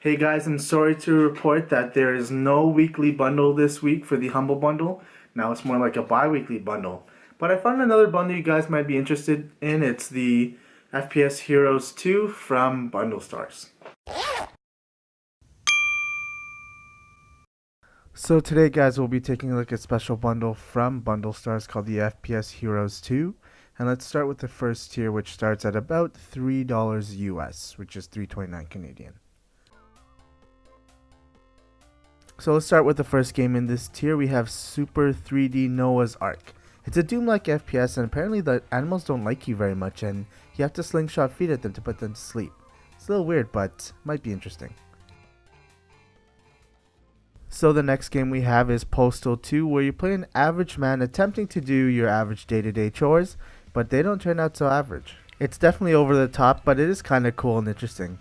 Hey guys, I'm sorry to report that there is no weekly bundle this week for the Humble Bundle. Now it's more like a bi-weekly bundle. But I found another bundle you guys might be interested in. It's the FPS Heroes 2 from Bundle Stars. So today guys, we'll be taking a look at a special bundle from Bundle Stars called the FPS Heroes 2. And let's start with the first tier, which starts at about $3 US, which is $3.29 Canadian. So let's start with the first game in this tier. We have Super 3D Noah's Ark. It's a Doom-like FPS, and apparently the animals don't like you very much, and you have to slingshot feed at them to put them to sleep. It's a little weird, but might be interesting. So the next game we have is Postal 2, where you play an average man attempting to do your average day-to-day chores, but they don't turn out so average. It's definitely over the top, but it is kind of cool and interesting.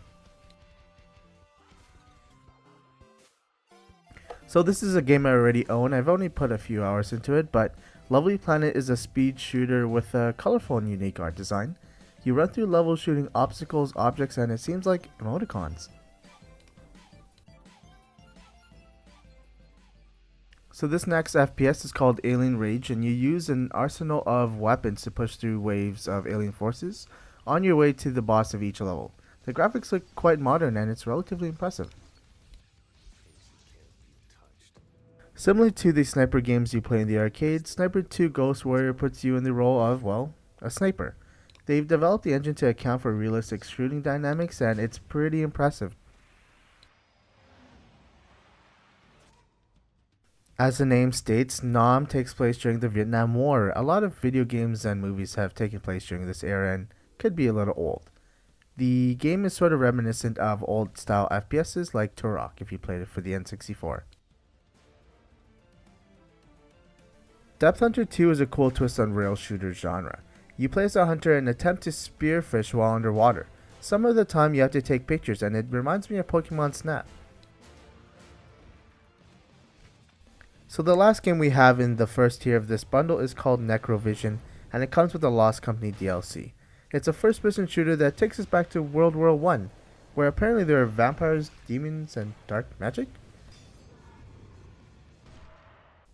So this is a game I already own. I've only put a few hours into it, but Lovely Planet is a speed shooter with a colorful and unique art design. You run through levels shooting obstacles, objects, and it seems like emoticons. So this next FPS is called Alien Rage, and you use an arsenal of weapons to push through waves of alien forces on your way to the boss of each level. The graphics look quite modern and it's relatively impressive. Similar to the sniper games you play in the arcade, Sniper 2 Ghost Warrior puts you in the role of, well, a sniper. They've developed the engine to account for realistic shooting dynamics, and it's pretty impressive. As the name states, Nam takes place during the Vietnam War. A lot of video games and movies have taken place during this era and could be a little old. The game is sort of reminiscent of old style FPSs like Turok if you played it for the N64. Depth Hunter 2 is a cool twist on rail shooter genre. You play as a hunter and attempt to spearfish while underwater. Some of the time you have to take pictures, and it reminds me of Pokemon Snap. So the last game we have in the first tier of this bundle is called NecroVision, and it comes with a Lost Company DLC. It's a first-person shooter that takes us back to World War I, where apparently there are vampires, demons, and dark magic?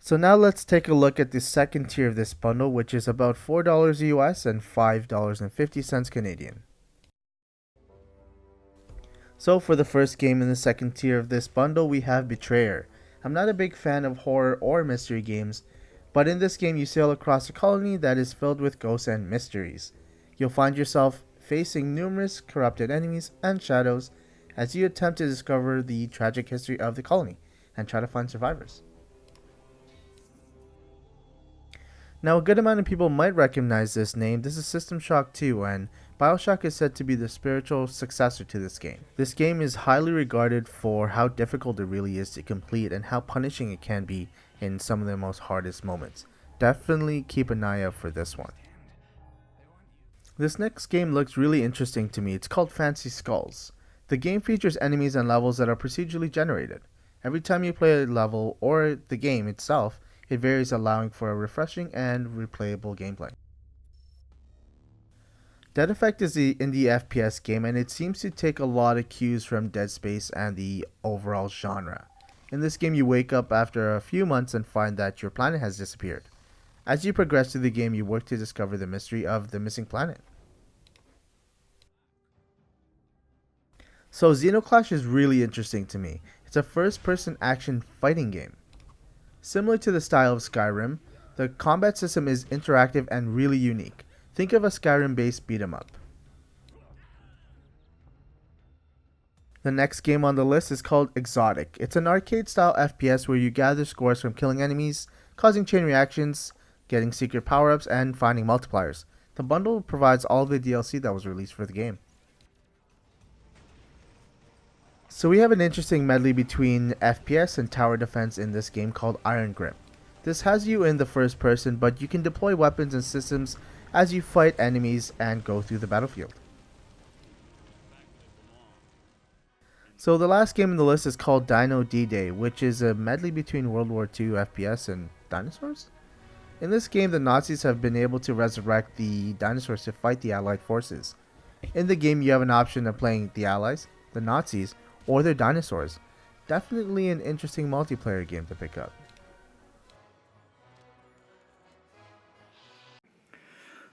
So now let's take a look at the second tier of this bundle, which is about $4 US and $5.50 Canadian. So for the first game in the second tier of this bundle, we have Betrayer. I'm not a big fan of horror or mystery games, but in this game you sail across a colony that is filled with ghosts and mysteries. You'll find yourself facing numerous corrupted enemies and shadows as you attempt to discover the tragic history of the colony and try to find survivors. Now, a good amount of people might recognize this name. This is System Shock 2, and BioShock is said to be the spiritual successor to this game. This game is highly regarded for how difficult it really is to complete and how punishing it can be in some of the most hardest moments. Definitely keep an eye out for this one. This next game looks really interesting to me. It's called Fancy Skulls. The game features enemies and levels that are procedurally generated. Every time you play a level or the game itself, it varies, allowing for a refreshing and replayable gameplay. Dead Effect is the indie FPS game, and it seems to take a lot of cues from Dead Space and the overall genre. In this game, you wake up after a few months and find that your planet has disappeared. As you progress through the game, you work to discover the mystery of the missing planet. So Zeno Clash is really interesting to me. It's a first-person action fighting game. Similar to the style of Skyrim, the combat system is interactive and really unique. Think of a Skyrim-based beat-em-up. The next game on the list is called Xotic. It's an arcade-style FPS where you gather scores from killing enemies, causing chain reactions, getting secret power-ups, and finding multipliers. The bundle provides all of the DLC that was released for the game. So we have an interesting medley between FPS and tower defense in this game called Iron Grip. This has you in the first person, but you can deploy weapons and systems as you fight enemies and go through the battlefield. So the last game on the list is called Dino D-Day, which is a medley between World War II FPS and dinosaurs. In this game, the Nazis have been able to resurrect the dinosaurs to fight the Allied forces. In the game, you have an option of playing the Allies, the Nazis, or their dinosaurs. Definitely an interesting multiplayer game to pick up.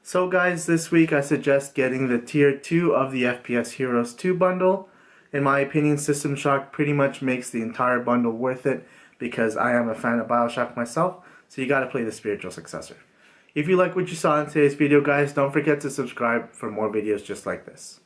So guys, this week I suggest getting the Tier 2 of the FPS Heroes 2 bundle. In my opinion, System Shock pretty much makes the entire bundle worth it because I am a fan of BioShock myself, so you gotta play the spiritual successor. If you like what you saw in today's video guys, don't forget to subscribe for more videos just like this.